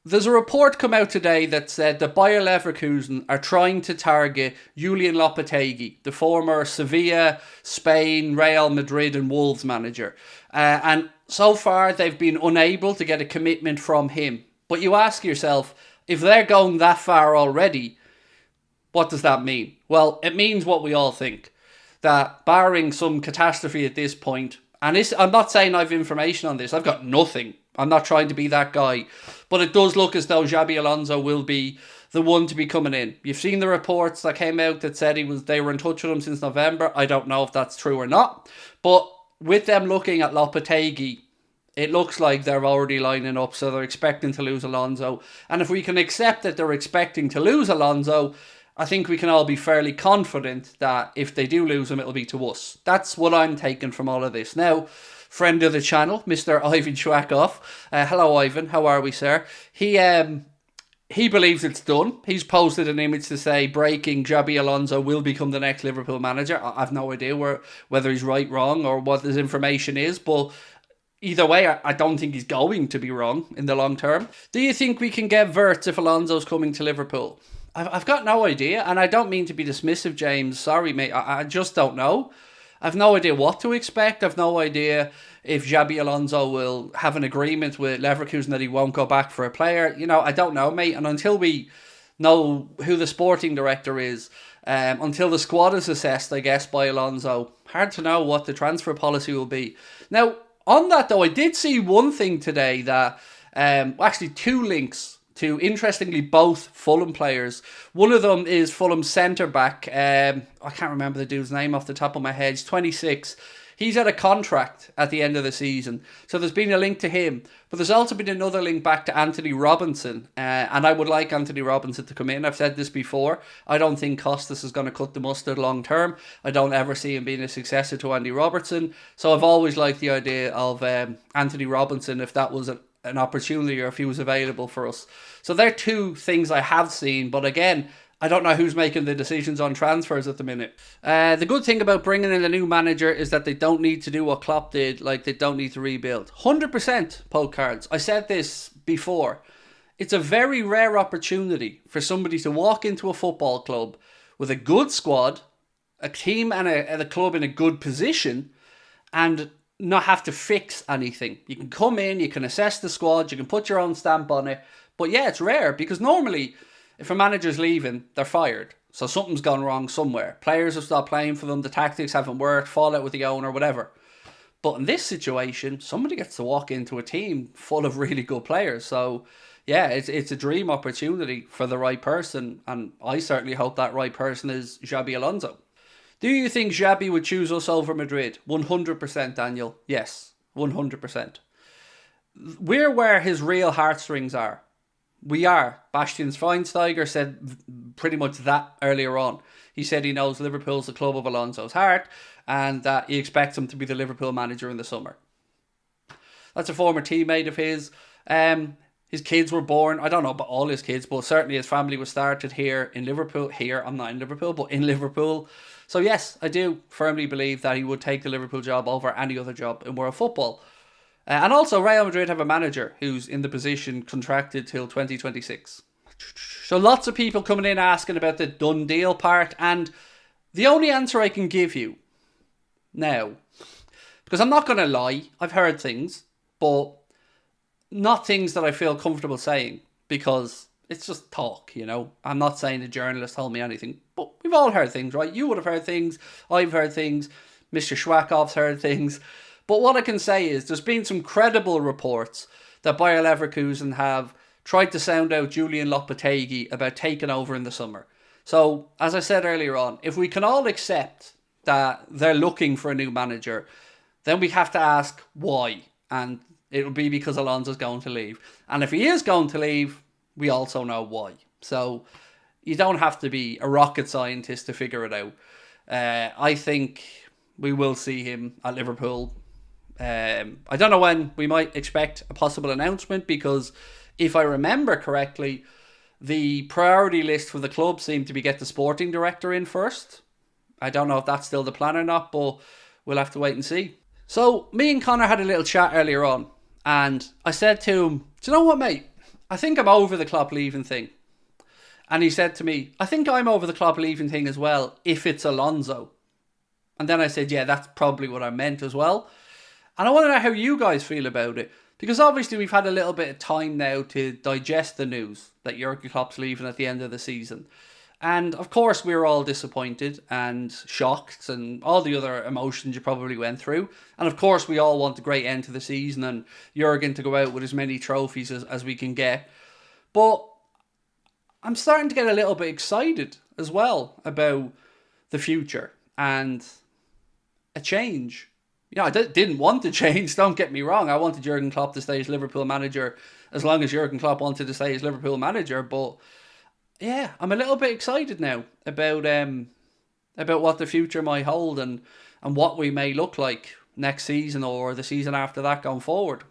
There's a report come out today that said that Bayer Leverkusen are trying to target Julian Lopetegui, the former Sevilla, Spain, Real Madrid and Wolves manager. And so far they've been unable to get a commitment from him. But you ask yourself, if they're going that far already, what does that mean? Well, it means what we all think. That barring some catastrophe at this point, and I'm not saying I've information on this, I've got nothing. I'm not trying to be that guy. But it does look as though Xabi Alonso will be the one to be coming in. You've seen the reports that came out that said they were in touch with him since November. I don't know if that's true or not. But with them looking at Lopetegui, it looks like they're already lining up, so they're expecting to lose Alonso. And if we can accept that they're expecting to lose Alonso, I think we can all be fairly confident that if they do lose him, it'll be to us. That's what I'm taking from all of this. Now, friend of the channel, Mr. Ivan Schwackhoff. Hello, Ivan. How are we, sir? He believes it's done. He's posted an image to say breaking Xabi Alonso will become the next Liverpool manager. I've no idea whether he's right, wrong, or what his information is, but either way, I don't think he's going to be wrong in the long term. Do you think we can get Wirtz if Alonso's coming to Liverpool? I've got no idea, and I don't mean to be dismissive, James. Sorry, mate. I just don't know. I've no idea what to expect. I've no idea if Xabi Alonso will have an agreement with Leverkusen that he won't go back for a player. I don't know, mate. And until we know who the sporting director is, until the squad is assessed, I guess, by Alonso, hard to know what the transfer policy will be. Now, on that, though, I did see one thing today that, actually two links to, interestingly, both Fulham players. One of them is Fulham's centre-back. I can't remember the dude's name off the top of my head. He's 26. He's had a contract at the end of the season. So there's been a link to him. But there's also been another link back to Anthony Robinson. And I would like Anthony Robinson to come in. I've said this before. I don't think Costas is going to cut the mustard long term. I don't ever see him being a successor to Andy Robertson. So I've always liked the idea of Anthony Robinson, if that was an opportunity or if he was available for us. So they're two things I have seen, but again, I don't know who's making the decisions on transfers at the minute. The good thing about bringing in a new manager is that they don't need to do what Klopp did, like they don't need to rebuild. 100% poke cards. I said this before. It's a very rare opportunity for somebody to walk into a football club with a good squad, a team and a club in a good position, and not have to fix anything. You can come in, you can assess the squad, you can put your own stamp on it. But yeah, it's rare because normally if a manager's leaving, they're fired. So something's gone wrong somewhere. Players have stopped playing for them, the tactics haven't worked, fallout with the owner, whatever. But in this situation, somebody gets to walk into a team full of really good players. So yeah, it's a dream opportunity for the right person. And I certainly hope that right person is Xabi Alonso. Do you think Xabi would choose us over Madrid? 100%, Daniel. Yes, 100%. We're where his real heartstrings are. We are. Bastian Schweinsteiger said pretty much that earlier on. He said he knows Liverpool's the club of Alonso's heart and that he expects him to be the Liverpool manager in the summer. That's a former teammate of his. His kids were born, I don't know about all his kids, but certainly his family was started here in Liverpool. Here, I'm not in Liverpool, but in Liverpool. So yes, I do firmly believe that he would take the Liverpool job over any other job in world football. And also, Real Madrid have a manager who's in the position contracted till 2026. So lots of people coming in asking about the done deal part. And the only answer I can give you now, because I'm not going to lie, I've heard things, but not things that I feel comfortable saying because it's just talk, I'm not saying a journalist told me anything, but we've all heard things, right? You would have heard things, I've heard things, Mr. Schwackhoff's heard things. But what I can say is there's been some credible reports that Bayer Leverkusen have tried to sound out Julian Lopetegui about taking over in the summer. So, as I said earlier on, if we can all accept that they're looking for a new manager, then we have to ask why. And it will be because Alonso's going to leave. And if he is going to leave, we also know why. So, you don't have to be a rocket scientist to figure it out. I think we will see him at Liverpool. I don't know when we might expect a possible announcement because if I remember correctly, the priority list for the club seemed to be get the sporting director in first. I don't know if that's still the plan or not, but we'll have to wait and see. So me and Connor had a little chat earlier on and I said to him, do you know what, mate? I think I'm over the Klopp leaving thing. And he said to me, I think I'm over the Klopp leaving thing as well, if it's Alonso. And then I said, yeah, that's probably what I meant as well. And I want to know how you guys feel about it. Because obviously we've had a little bit of time now to digest the news that Jurgen Klopp's leaving at the end of the season. And of course we're all disappointed and shocked and all the other emotions you probably went through. And of course we all want a great end to the season and Jurgen to go out with as many trophies as we can get. But I'm starting to get a little bit excited as well about the future and a change. I didn't want to change, don't get me wrong. I wanted Jurgen Klopp to stay as Liverpool manager as long as Jurgen Klopp wanted to stay as Liverpool manager. But yeah, I'm a little bit excited now about what the future might hold and what we may look like next season or the season after that going forward.